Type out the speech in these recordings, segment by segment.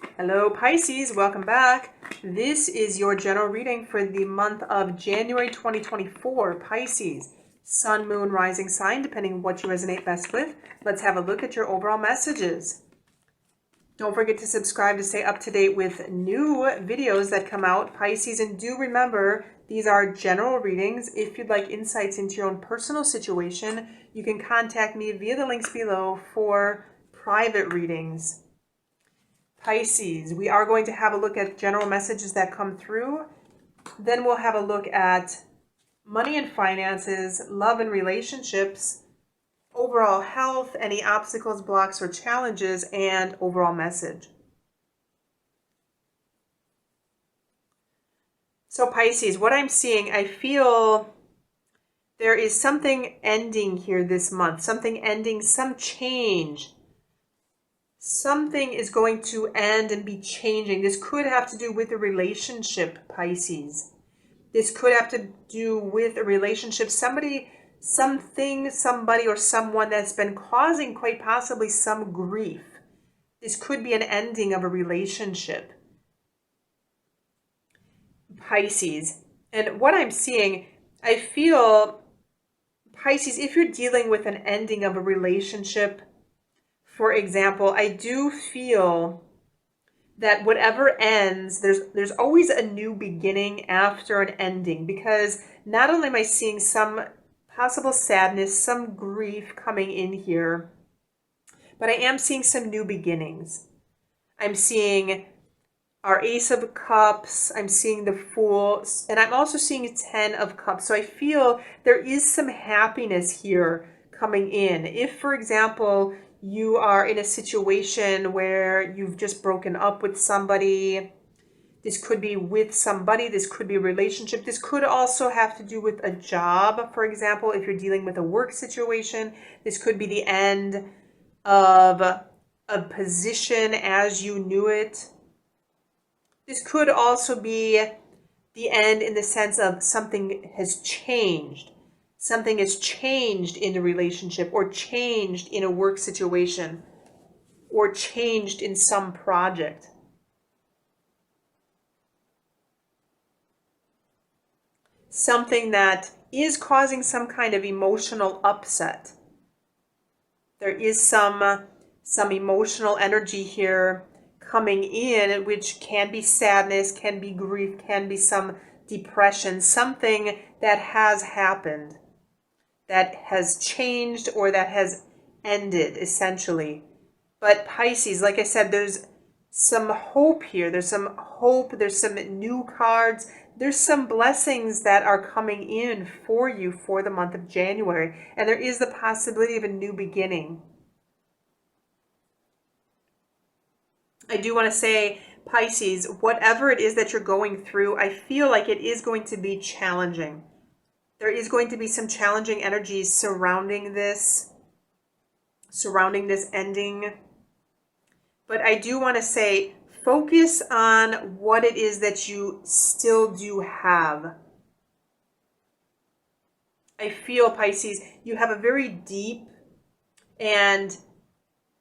Hello Pisces, welcome back. This is your general reading for the month of January 2024. Pisces, sun, moon, rising sign, depending on what you resonate best with. Let's have a look at your overall messages. Don't forget to subscribe to stay up to date with new videos that come out, Pisces. And do remember, these are general readings. If you'd like insights into your own personal situation, you can contact me via the links below for private readings. Pisces, we are going to have a look at general messages that come through. Then we'll have a look at money and finances, love and relationships, overall health, any obstacles, blocks, or challenges, and overall message. So Pisces, what I'm seeing, I feel there is something ending here this month, something ending, some change. Something is going to end and be changing. This could have to do with a relationship, Pisces. This could have to do with a relationship. Somebody, something, somebody, or someone that's been causing quite possibly some grief. This could be an ending of a relationship, Pisces. And what I'm seeing, I feel, Pisces, if you're dealing with an ending of a relationship, for example, I do feel that whatever ends, there's always a new beginning after an ending, because not only am I seeing some possible sadness, some grief coming in here, but I am seeing some new beginnings. I'm seeing our Ace of Cups, I'm seeing the Fool, and I'm also seeing a 10 of Cups. So I feel there is some happiness here coming in. If, for example, you are in a situation where you've just broken up with somebody, this could be with somebody, this could be a relationship, this could also have to do with a job. For example, if you're dealing with a work situation, this could be the end of a position as you knew it. This could also be the end in the sense of something has changed. Something has changed in a relationship, or changed in a work situation, or changed in some project. Something that is causing some kind of emotional upset. There is some emotional energy here coming in, which can be sadness, can be grief, can be some depression, something that has happened, that has changed, or that has ended, essentially. But Pisces, like I said, there's some hope here. There's some hope. There's some new cards. There's some blessings that are coming in for you for the month of January. And there is the possibility of a new beginning. I do want to say, Pisces, whatever it is that you're going through, I feel like it is going to be challenging. There is going to be some challenging energies surrounding this ending. But I do want to say, focus on what it is that you still do have. I feel, Pisces, you have a very deep and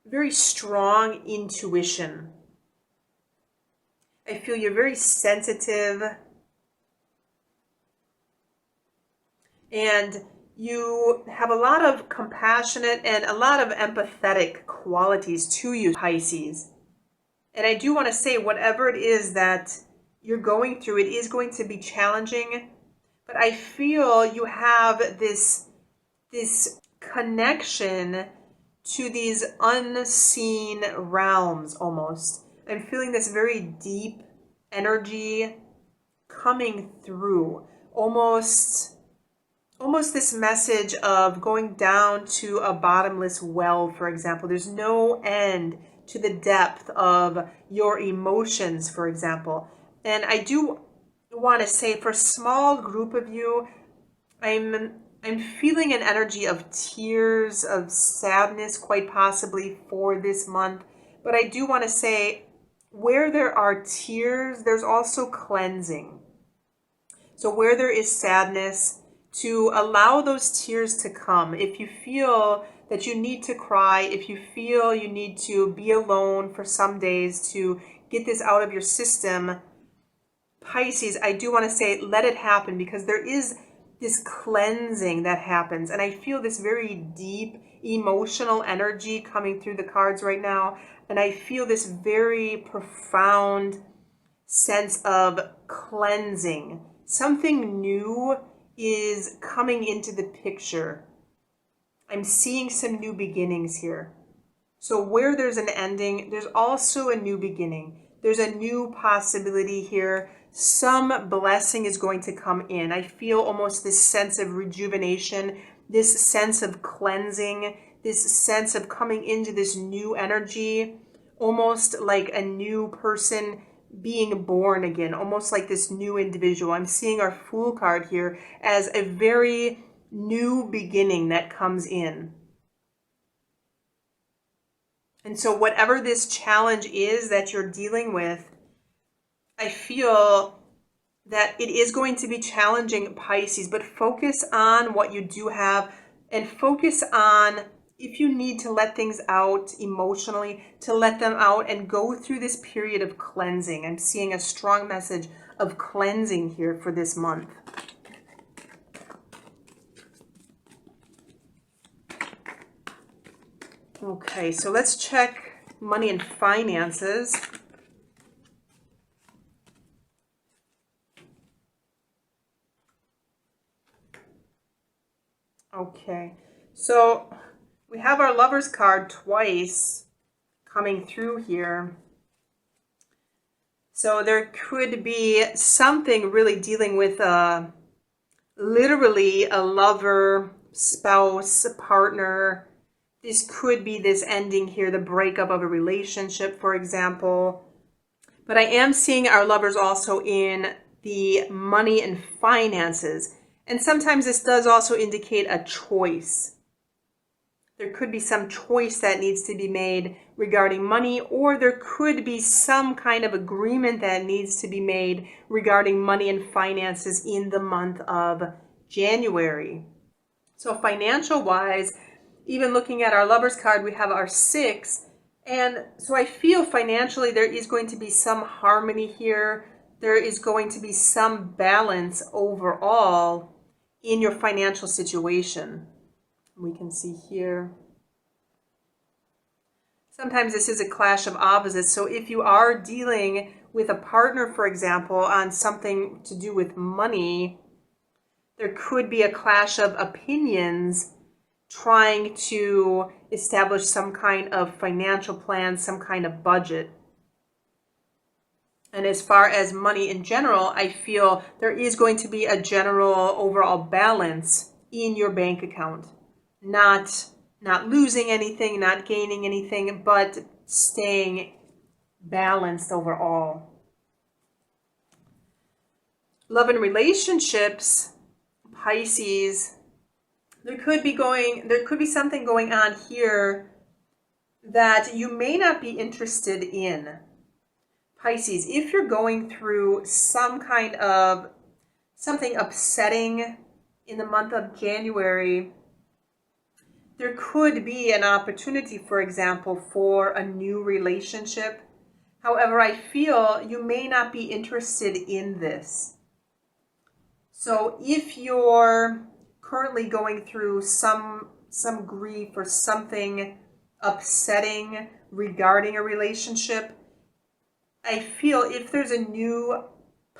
very strong intuition. I feel you're very sensitive, and you have a lot of compassionate and a lot of empathetic qualities to you, Pisces. And I do want to say, whatever it is that you're going through, it is going to be challenging. But I feel you have this connection to these unseen realms almost. I'm feeling this very deep energy coming through. Almost this message of going down to a bottomless well, for example. There's no end to the depth of your emotions, for example. And I do want to say, for a small group of you, I'm feeling an energy of tears, of sadness, quite possibly for this month. But I do want to say, where there are tears, there's also cleansing. So where there is sadness, to allow those tears to come. If you feel that you need to cry, if you feel you need to be alone for some days to get this out of your system, Pisces, I do want to say let it happen, because there is this cleansing that happens. And I feel this very deep emotional energy coming through the cards right now. And I feel this very profound sense of cleansing. Something new is coming into the picture. I'm seeing some new beginnings here. So where there's an ending, there's also a new beginning. There's a new possibility here. Some blessing is going to come in. I feel almost this sense of rejuvenation, this sense of cleansing, this sense of coming into this new energy, almost like a new person being born again, almost like this new individual. I'm seeing our Fool card here as a very new beginning that comes in. And so whatever this challenge is that you're dealing with, I feel that it is going to be challenging, Pisces, but focus on what you do have, and focus on, if you need to let things out emotionally, to let them out and go through this period of cleansing. I'm seeing a strong message of cleansing here for this month. Okay, so let's check money and finances. Okay, so we have our Lovers card twice coming through here. So there could be something really dealing with literally a lover, spouse, partner. This could be this ending here, the breakup of a relationship, for example. But I am seeing our lovers also in the money and finances. And sometimes this does also indicate a choice. There could be some choice that needs to be made regarding money, or there could be some kind of agreement that needs to be made regarding money and finances in the month of January. So financial-wise, even looking at our Lovers card, we have our 6. And so I feel financially there is going to be some harmony here. There is going to be some balance overall in your financial situation. We can see here. Sometimes this is a clash of opposites. So if you are dealing with a partner, for example, on something to do with money, there could be a clash of opinions trying to establish some kind of financial plan, some kind of budget. And as far as money in general, I feel there is going to be a general overall balance in your bank account. Not losing anything, not gaining anything, but staying balanced overall. Love and relationships, Pisces, there could be something going on here that you may not be interested in. Pisces, if you're going through some kind of something upsetting in the month of January, there could be an opportunity, for example, for a new relationship. However, I feel you may not be interested in this. So if you're currently going through some grief or something upsetting regarding a relationship, I feel if there's a new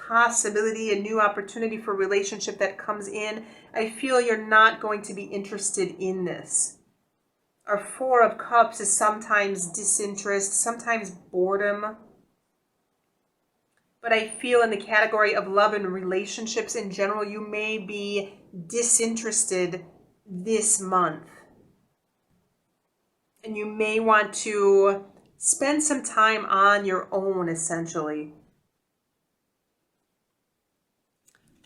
possibility, a new opportunity for a relationship that comes in, I feel you're not going to be interested in this. Our 4 of Cups is sometimes disinterest, sometimes boredom. But I feel in the category of love and relationships in general, you may be disinterested this month. And you may want to spend some time on your own, essentially.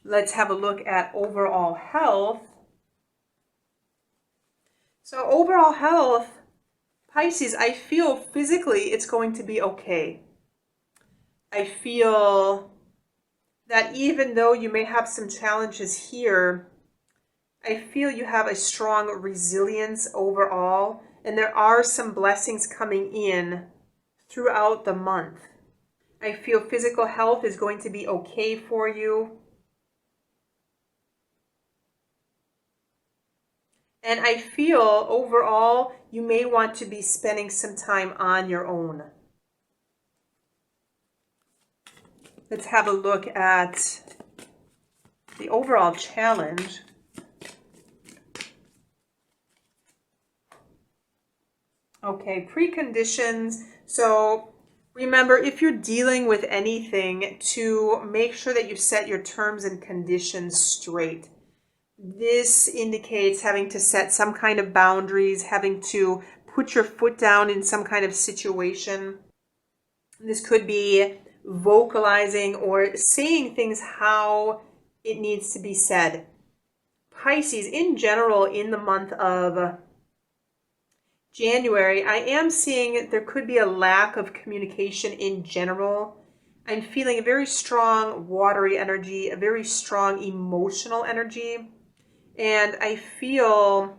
Let's have a look at overall health. So overall health, Pisces, I feel physically it's going to be okay. I feel that even though you may have some challenges here, I feel you have a strong resilience overall, and there are some blessings coming in throughout the month. I feel physical health is going to be okay for you. And I feel overall you may want to be spending some time on your own. Let's have a look at the overall challenge. Okay, preconditions. So remember, if you're dealing with anything, to make sure that you set your terms and conditions straight. This indicates having to set some kind of boundaries, having to put your foot down in some kind of situation. This could be vocalizing or saying things how it needs to be said. Pisces, in general, in the month of January, I am seeing there could be a lack of communication in general. I'm feeling a very strong watery energy, a very strong emotional energy. And I feel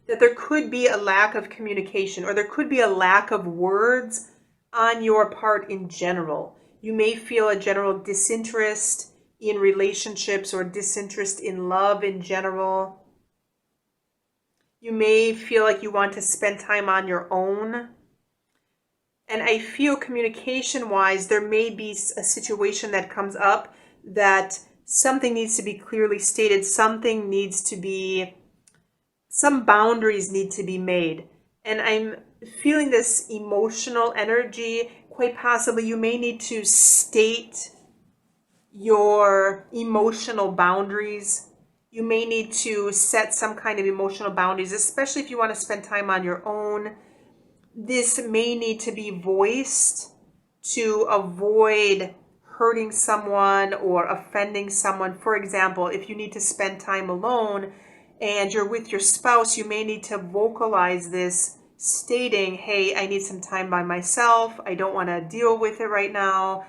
that there could be a lack of communication, or there could be a lack of words on your part in general. You may feel a general disinterest in relationships or disinterest in love in general. You may feel like you want to spend time on your own. And I feel communication-wise, there may be a situation that comes up that something needs to be clearly stated, some boundaries need to be made. And I'm feeling this emotional energy. Quite possibly you may need to state your emotional boundaries. You may need to set some kind of emotional boundaries, especially if you want to spend time on your own. This may need to be voiced to avoid hurting someone or offending someone. For example, if you need to spend time alone and you're with your spouse, you may need to vocalize this, stating, hey, I need some time by myself. I don't want to deal with it right now.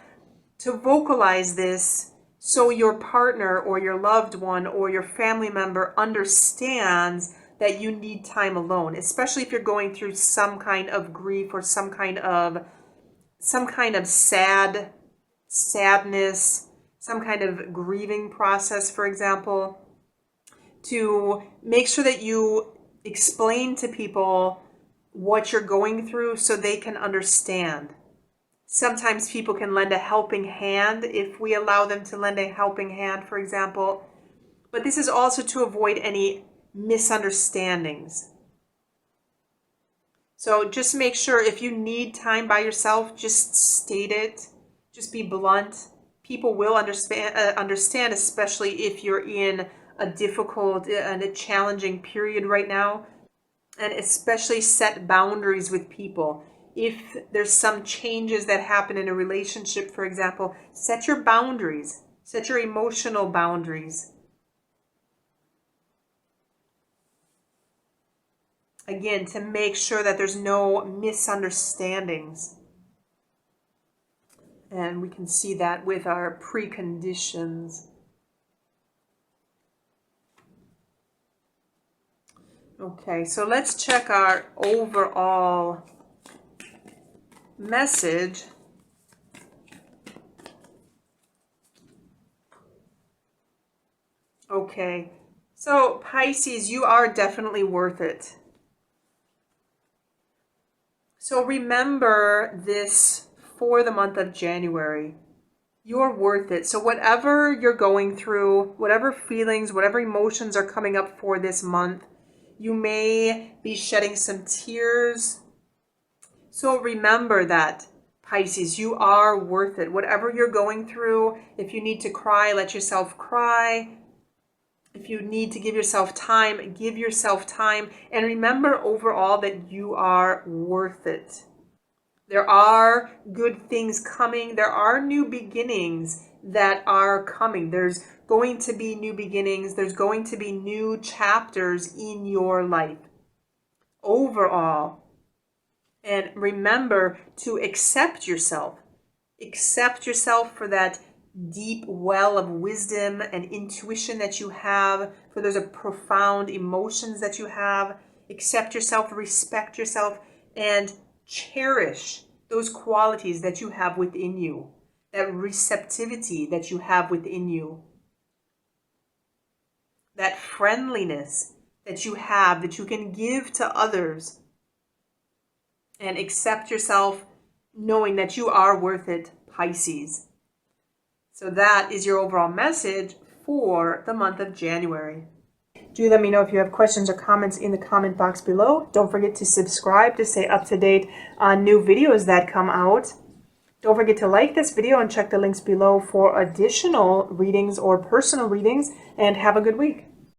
To vocalize this so your partner or your loved one or your family member understands that you need time alone, especially if you're going through some kind of grief or some kind of sadness, some kind of grieving process, for example, to make sure that you explain to people what you're going through so they can understand. Sometimes people can lend a helping hand if we allow them to lend a helping hand, for example. But this is also to avoid any misunderstandings. So just make sure if you need time by yourself, just state it. Just be blunt. People will understand, especially if you're in a difficult and a challenging period right now. And especially set boundaries with people. If there's some changes that happen in a relationship, for example, set your boundaries. Set your emotional boundaries. Again, to make sure that there's no misunderstandings. And we can see that with our preconditions. Okay, so let's check our overall message. Okay, so Pisces, you are definitely worth it. So remember this for the month of January. You're worth it. So whatever you're going through, whatever feelings, whatever emotions are coming up for this month, you may be shedding some tears. So remember that, Pisces, you are worth it. Whatever you're going through, if you need to cry, let yourself cry. If you need to give yourself time, give yourself time. And remember overall that you are worth it. There are good things coming. There are new beginnings that are coming. There's going to be new beginnings. There's going to be new chapters in your life overall. And remember to accept yourself. Accept yourself for that deep well of wisdom and intuition that you have, for those profound emotions that you have. Accept yourself, respect yourself, and cherish those qualities that you have within you, that receptivity that you have within you, that friendliness that you have, that you can give to others, and accept yourself knowing that you are worth it, Pisces. So that is your overall message for the month of January. Do let me know if you have questions or comments in the comment box below. Don't forget to subscribe to stay up to date on new videos that come out. Don't forget to like this video and check the links below for additional readings or personal readings, and have a good week.